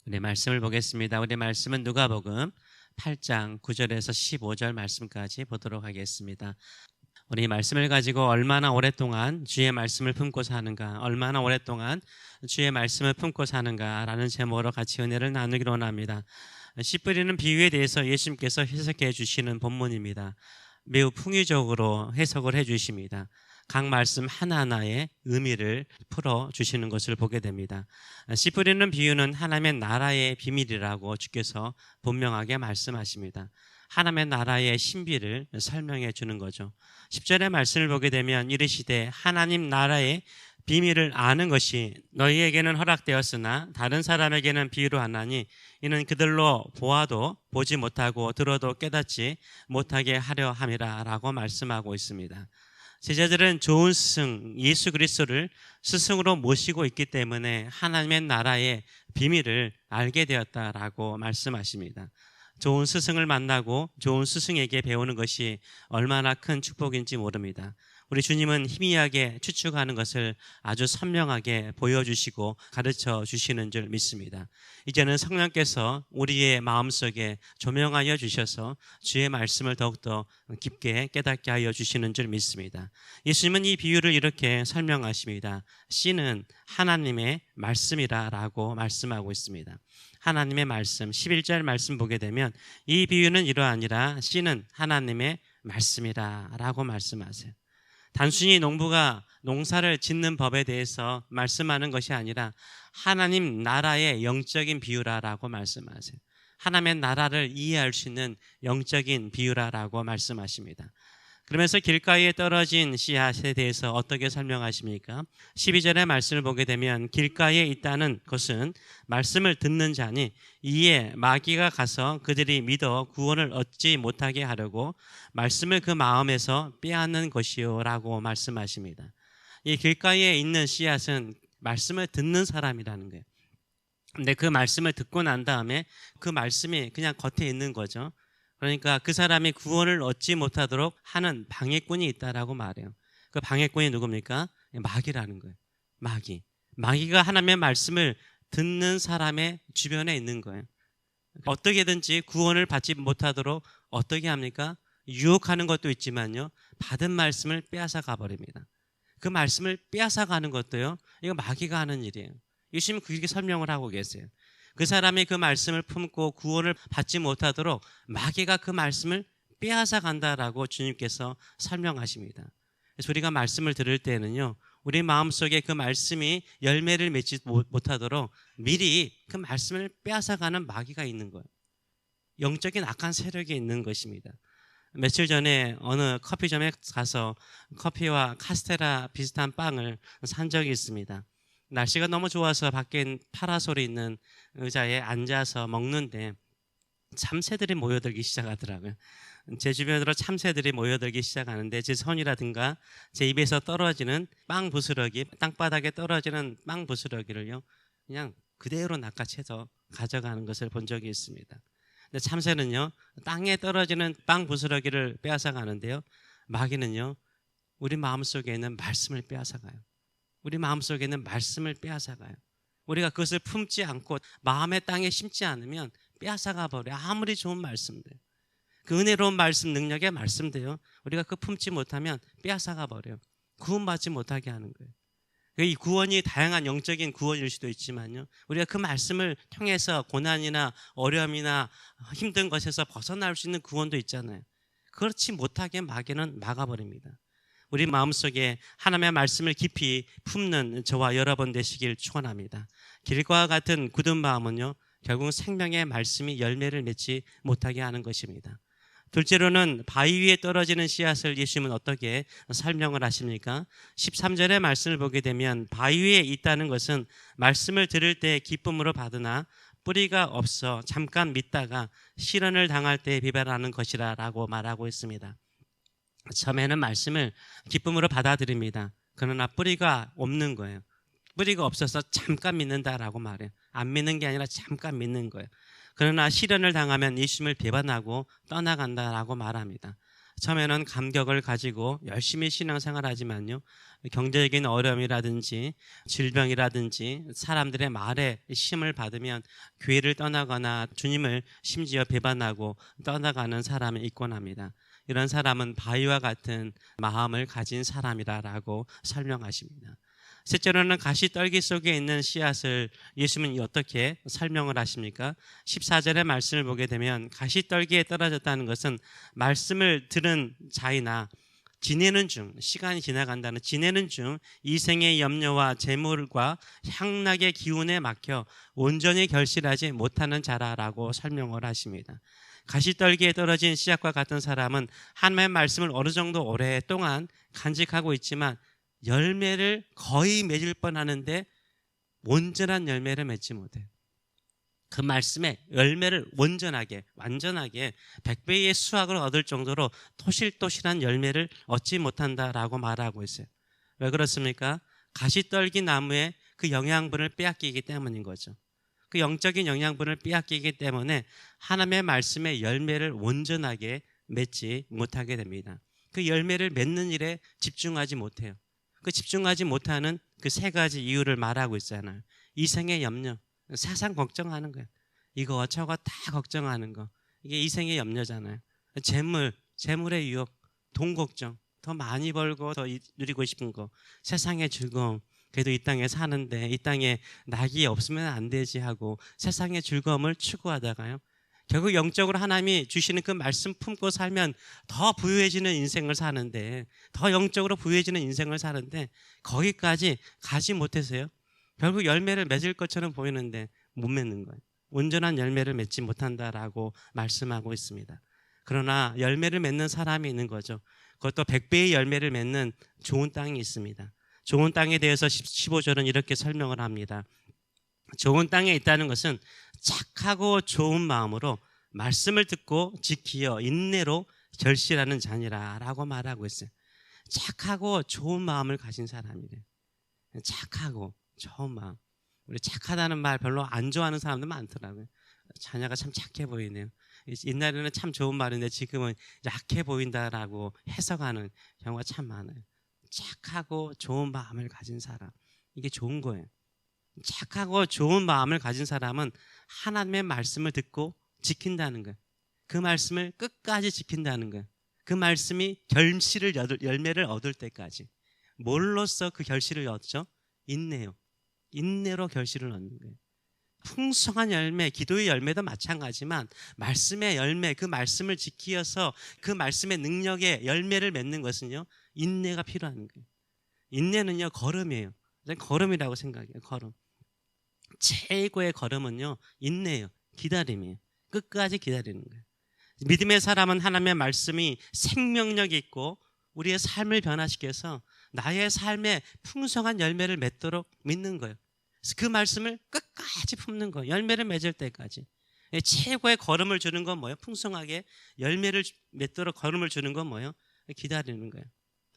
우리 말씀을 보겠습니다. 우리 말씀은 누가복음 8장 9절에서 15절 말씀까지 보도록 하겠습니다. 우리 말씀을 가지고 얼마나 오랫동안 주의 말씀을 품고 사는가, 얼마나 오랫동안 주의 말씀을 품고 사는가라는 제목으로 같이 은혜를 나누기로 원합니다. 씨 뿌리는 비유에 대해서 예수님께서 해석해 주시는 본문입니다. 매우 풍의적으로 해석을 해 주십니다. 각 말씀 하나하나의 의미를 풀어주시는 것을 보게 됩니다. 씨 뿌리는 비유는 하나님의 나라의 비밀이라고 주께서 분명하게 말씀하십니다. 하나님의 나라의 신비를 설명해 주는 거죠. 10절의 말씀을 보게 되면 이르시되 하나님 나라의 비밀을 아는 것이 너희에게는 허락되었으나 다른 사람에게는 비유로 하나니 이는 그들로 보아도 보지 못하고 들어도 깨닫지 못하게 하려 함이라 라고 말씀하고 있습니다. 제자들은 좋은 스승 예수 그리스도를 스승으로 모시고 있기 때문에 하나님의 나라의 비밀을 알게 되었다라고 말씀하십니다. 좋은 스승을 만나고 좋은 스승에게 배우는 것이 얼마나 큰 축복인지 모릅니다. 우리 주님은 희미하게 추측하는 것을 아주 선명하게 보여주시고 가르쳐 주시는 줄 믿습니다. 이제는 성령께서 우리의 마음속에 조명하여 주셔서 주의 말씀을 더욱더 깊게 깨닫게 하여 주시는 줄 믿습니다. 예수님은 이 비유를 이렇게 설명하십니다. 씨는 하나님의 말씀이라고 말씀하고 있습니다. 하나님의 말씀, 11절 말씀 보게 되면 이 비유는 이러하니라 씨는 하나님의 말씀이라고 말씀하세요. 단순히 농부가 농사를 짓는 법에 대해서 말씀하는 것이 아니라 하나님 나라의 영적인 비유라고 말씀하세요. 하나님의 나라를 이해할 수 있는 영적인 비유라고 말씀하십니다. 그러면서 길가에 떨어진 씨앗에 대해서 어떻게 설명하십니까? 12절의 말씀을 보게 되면 길가에 있다는 것은 말씀을 듣는 자니 이에 마귀가 가서 그들이 믿어 구원을 얻지 못하게 하려고 말씀을 그 마음에서 빼앗는 것이요 라고 말씀하십니다. 이 길가에 있는 씨앗은 말씀을 듣는 사람이라는 거예요. 근데 그 말씀을 듣고 난 다음에 그 말씀이 그냥 겉에 있는 거죠. 그러니까 그 사람이 구원을 얻지 못하도록 하는 방해꾼이 있다라고 말해요. 그 방해꾼이 누굽니까? 마귀라는 거예요. 마귀가 하나님의 말씀을 듣는 사람의 주변에 있는 거예요. 어떻게든지 구원을 받지 못하도록 어떻게 합니까? 유혹하는 것도 있지만요, 받은 말씀을 빼앗아 가버립니다. 그 말씀을 빼앗아 가는 것도요, 이거 마귀가 하는 일이에요. 예수님은 그렇게 설명을 하고 계세요. 그 사람이 그 말씀을 품고 구원을 받지 못하도록 마귀가 그 말씀을 빼앗아 간다라고 주님께서 설명하십니다. 그래서 우리가 말씀을 들을 때는요, 우리 마음속에 그 말씀이 열매를 맺지 못하도록 미리 그 말씀을 빼앗아 가는 마귀가 있는 거예요. 영적인 악한 세력이 있는 것입니다. 며칠 전에 어느 커피점에 가서 커피와 카스테라 비슷한 빵을 산 적이 있습니다. 날씨가 너무 좋아서 밖에 파라솔이 있는 의자에 앉아서 먹는데 참새들이 모여들기 시작하더라고요. 제 주변으로 참새들이 모여들기 시작하는데 제 손이라든가 제 입에서 떨어지는 빵 부스러기, 땅바닥에 떨어지는 빵 부스러기를요, 그냥 그대로 낚아채서 가져가는 것을 본 적이 있습니다. 근데 참새는요, 땅에 떨어지는 빵 부스러기를 빼앗아 가는데요, 마귀는요, 우리 마음속에 있는 말씀을 빼앗아 가요. 우리 마음속에 있는 말씀을 빼앗아가요. 우리가 그것을 품지 않고 마음의 땅에 심지 않으면 빼앗아가 버려요. 아무리 좋은 말씀들, 그 은혜로운 말씀, 능력의 말씀도요, 우리가 그 품지 못하면 빼앗아가 버려요. 구원받지 못하게 하는 거예요. 이 구원이 다양한 영적인 구원일 수도 있지만요, 우리가 그 말씀을 통해서 고난이나 어려움이나 힘든 것에서 벗어날 수 있는 구원도 있잖아요. 그렇지 못하게 마귀는 막아버립니다. 우리 마음속에 하나님의 말씀을 깊이 품는 저와 여러분 되시길 축원합니다. 길과 같은 굳은 마음은요, 결국 생명의 말씀이 열매를 맺지 못하게 하는 것입니다. 둘째로는 바위 위에 떨어지는 씨앗을 예수님은 어떻게 설명을 하십니까? 13절의 말씀을 보게 되면 바위 위에 있다는 것은 말씀을 들을 때 기쁨으로 받으나 뿌리가 없어 잠깐 믿다가 시련을 당할 때 비발하는 것이라 라고 말하고 있습니다. 처음에는 말씀을 기쁨으로 받아들입니다. 그러나 뿌리가 없는 거예요. 뿌리가 없어서 잠깐 믿는다라고 말해요. 안 믿는 게 아니라 잠깐 믿는 거예요. 그러나 시련을 당하면 예수님을 배반하고 떠나간다라고 말합니다. 처음에는 감격을 가지고 열심히 신앙생활하지만요, 경제적인 어려움이라든지 질병이라든지 사람들의 말에 심을 받으면 교회를 떠나거나 주님을 심지어 배반하고 떠나가는 사람이 있곤 합니다. 이런 사람은 바위와 같은 마음을 가진 사람이라고 설명하십니다. 셋째로는 가시떨기 속에 있는 씨앗을 예수님은 어떻게 설명을 하십니까? 14절의 말씀을 보게 되면 가시떨기에 떨어졌다는 것은 말씀을 들은 자이나 지내는 중, 시간이 지나간다는 지내는 중 이생의 염려와 재물과 향락의 기운에 막혀 온전히 결실하지 못하는 자라라고 설명을 하십니다. 가시떨기에 떨어진 씨앗과 같은 사람은 하나님의 말씀을 어느 정도 오랫동안 간직하고 있지만 열매를 거의 맺을 뻔하는데 온전한 열매를 맺지 못해요. 그 말씀에 열매를 온전하게 완전하게 100배의 수확을 얻을 정도로 토실토실한 열매를 얻지 못한다라고 말하고 있어요. 왜 그렇습니까? 가시떨기 나무에 그 영양분을 빼앗기기 때문인 거죠. 그 영적인 영양분을 빼앗기기 때문에 하나님의 말씀에 열매를 온전하게 맺지 못하게 됩니다. 그 열매를 맺는 일에 집중하지 못해요. 그 집중하지 못하는 그 세 가지 이유를 말하고 있잖아요. 이생의 염려, 세상 걱정하는 거예요. 이거 저거 다 걱정하는 거. 이게 이생의 염려잖아요. 재물의 유혹, 돈 걱정, 더 많이 벌고 더 누리고 싶은 거, 세상의 즐거움. 그래도 이 땅에 사는데 이 땅에 낙이 없으면 안 되지 하고 세상의 즐거움을 추구하다가요, 결국 영적으로 하나님이 주시는 그 말씀 품고 살면 더 부유해지는 인생을 사는데, 더 영적으로 부유해지는 인생을 사는데 거기까지 가지 못해서요, 결국 열매를 맺을 것처럼 보이는데 못 맺는 거예요. 온전한 열매를 맺지 못한다라고 말씀하고 있습니다. 그러나 열매를 맺는 사람이 있는 거죠. 그것도 100배의 열매를 맺는 좋은 땅이 있습니다. 좋은 땅에 대해서 15절은 이렇게 설명을 합니다. 좋은 땅에 있다는 것은 착하고 좋은 마음으로 말씀을 듣고 지키어 인내로 결실하는 자니라 라고 말하고 있어요. 착하고 좋은 마음을 가진 사람이래요. 착하고 좋은 마음. 우리 착하다는 말 별로 안 좋아하는 사람들 많더라고요. 자녀가 참 착해 보이네요. 옛날에는 참 좋은 말인데 지금은 약해 보인다라고 해석하는 경우가 참 많아요. 착하고 좋은 마음을 가진 사람, 이게 좋은 거예요. 착하고 좋은 마음을 가진 사람은 하나님의 말씀을 듣고 지킨다는 거예요. 그 말씀을 끝까지 지킨다는 거예요. 그 말씀이 열매를 얻을 때까지. 뭘로써 그 결실을 얻죠? 인내요. 인내로 결실을 얻는 거예요. 풍성한 열매, 기도의 열매도 마찬가지지만 말씀의 열매, 그 말씀을 지키어서 그 말씀의 능력에 열매를 맺는 것은요, 인내가 필요한 거예요. 인내는요, 걸음이에요. 걸음이라고 생각해요. 걸음. 최고의 걸음은요, 인내예요. 기다림이에요. 끝까지 기다리는 거예요. 믿음의 사람은 하나님의 말씀이 생명력이 있고 우리의 삶을 변화시켜서 나의 삶에 풍성한 열매를 맺도록 믿는 거예요. 그래서 그 말씀을 끝까지 품는 거예요. 열매를 맺을 때까지. 최고의 걸음을 주는 건 뭐예요? 풍성하게 열매를 맺도록 걸음을 주는 건 뭐예요? 기다리는 거예요.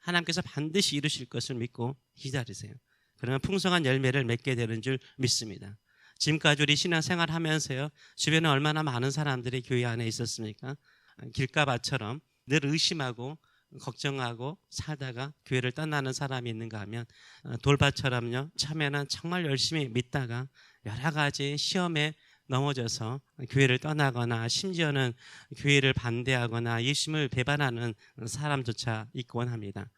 하나님께서 반드시 이루실 것을 믿고 기다리세요. 그러면 풍성한 열매를 맺게 되는 줄 믿습니다. 지금까지 우리 신앙생활 하면서요, 주변에 얼마나 많은 사람들이 교회 안에 있었습니까? 길가밭처럼 늘 의심하고 걱정하고 살다가 교회를 떠나는 사람이 있는가 하면, 돌밭처럼요, 처음에는 정말 열심히 믿다가 여러 가지 시험에 넘어져서 교회를 떠나거나 심지어는 교회를 반대하거나 예수님을 배반하는 사람조차 있곤 합니다.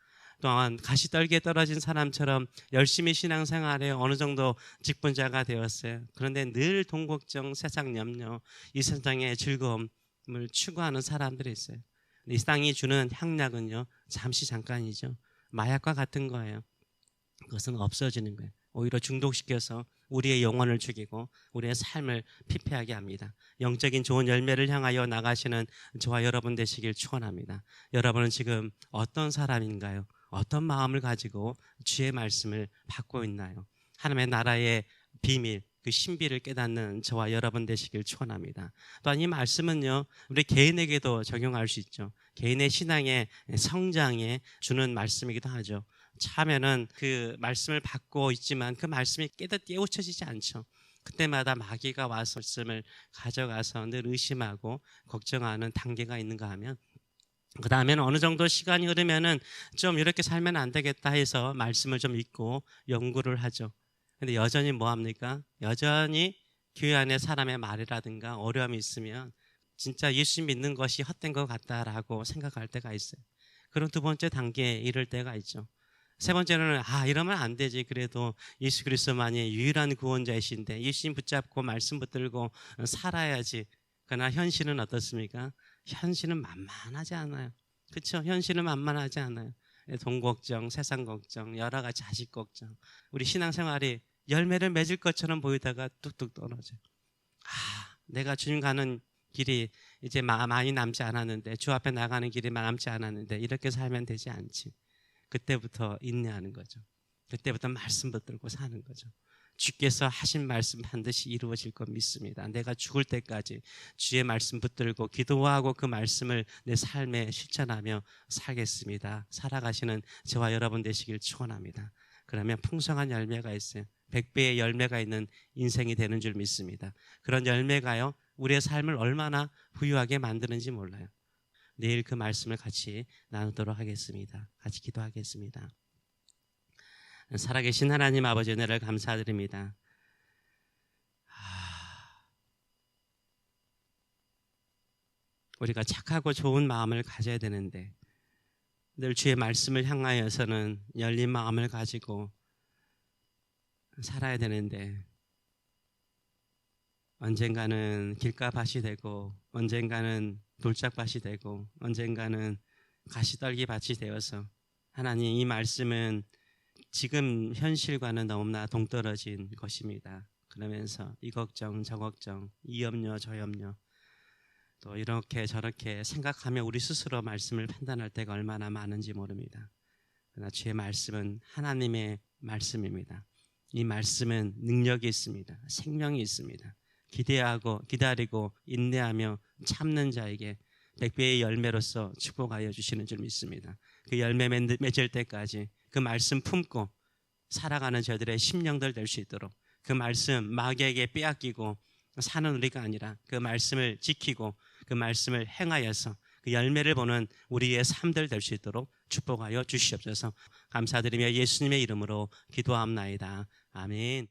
또한 가시떨기에 떨어진 사람처럼 열심히 신앙생활에 어느 정도 직분자가 되었어요. 그런데 늘 돈 걱정, 세상 염려, 이 세상의 즐거움을 추구하는 사람들이 있어요. 이 땅이 주는 향락은요, 잠시 잠깐이죠. 마약과 같은 거예요. 그것은 없어지는 거예요. 오히려 중독시켜서 우리의 영혼을 죽이고 우리의 삶을 피폐하게 합니다. 영적인 좋은 열매를 향하여 나가시는 저와 여러분 되시길 축원합니다. 여러분은 지금 어떤 사람인가요? 어떤 마음을 가지고 주의 말씀을 받고 있나요? 하나님의 나라의 비밀, 그 신비를 깨닫는 저와 여러분 되시길 축원합니다. 또한 이 말씀은요, 우리 개인에게도 적용할 수 있죠. 개인의 신앙의 성장에 주는 말씀이기도 하죠. 처음에는 그 말씀을 받고 있지만 그 말씀이 깨우쳐지지 않죠. 그때마다 마귀가 와서 말씀을 가져가서 늘 의심하고 걱정하는 단계가 있는가 하면, 그 다음에는 어느 정도 시간이 흐르면은 좀 이렇게 살면 안 되겠다 해서 말씀을 좀 읽고 연구를 하죠. 근데 여전히 뭐 합니까? 여전히 교회 안에 사람의 말이라든가 어려움이 있으면 진짜 예수 믿는 것이 헛된 것 같다라고 생각할 때가 있어요. 그럼 두 번째 단계에 이를 때가 있죠. 세 번째로는 이러면 안 되지. 그래도 예수 그리스도만이 유일한 구원자이신데 예수님 붙잡고 말씀 붙들고 살아야지. 그러나 현실은 어떻습니까? 현실은 만만하지 않아요. 그렇죠? 현실은 만만하지 않아요. 돈 걱정, 세상 걱정, 여러 가지 자식 걱정. 우리 신앙생활이 열매를 맺을 것처럼 보이다가 뚝뚝 떨어져요. 내가 주님 가는 길이 이제 많이 남지 않았는데, 주 앞에 나가는 길이 남지 않았는데 이렇게 살면 되지 않지. 그때부터 인내하는 거죠. 그때부터 말씀 붙들고 사는 거죠. 주께서 하신 말씀 반드시 이루어질 것 믿습니다. 내가 죽을 때까지 주의 말씀 붙들고 기도하고 그 말씀을 내 삶에 실천하며 살겠습니다. 살아가시는 저와 여러분 되시길 축원합니다. 그러면 풍성한 열매가 있어요. 100배의 열매가 있는 인생이 되는 줄 믿습니다. 그런 열매가요, 우리의 삶을 얼마나 부유하게 만드는지 몰라요. 내일 그 말씀을 같이 나누도록 하겠습니다. 같이 기도하겠습니다. 살아계신 하나님 아버지, 은혜를 감사드립니다. 우리가 착하고 좋은 마음을 가져야 되는데 늘 주의 말씀을 향하여서는 열린 마음을 가지고 살아야 되는데 언젠가는 길가밭이 되고 언젠가는 돌짝밭이 되고 언젠가는 가시떨기밭이 되어서, 하나님, 이 말씀은 지금 현실과는 너무나 동떨어진 것입니다. 그러면서 이 걱정 저 걱정, 이 염려 저 염려, 또 이렇게 저렇게 생각하며 우리 스스로 말씀을 판단할 때가 얼마나 많은지 모릅니다. 그러나 주의 말씀은 하나님의 말씀입니다. 이 말씀은 능력이 있습니다. 생명이 있습니다. 기대하고 기다리고 인내하며 참는 자에게 100배의 열매로서 축복하여 주시는 줄 믿습니다. 그 열매 맺을 때까지 그 말씀 품고 살아가는 저들의 심령들 될 수 있도록, 그 말씀 마귀에게 빼앗기고 사는 우리가 아니라 그 말씀을 지키고 그 말씀을 행하여서 그 열매를 보는 우리의 삶들 될 수 있도록 축복하여 주시옵소서. 감사드리며 예수님의 이름으로 기도합나이다. 아멘.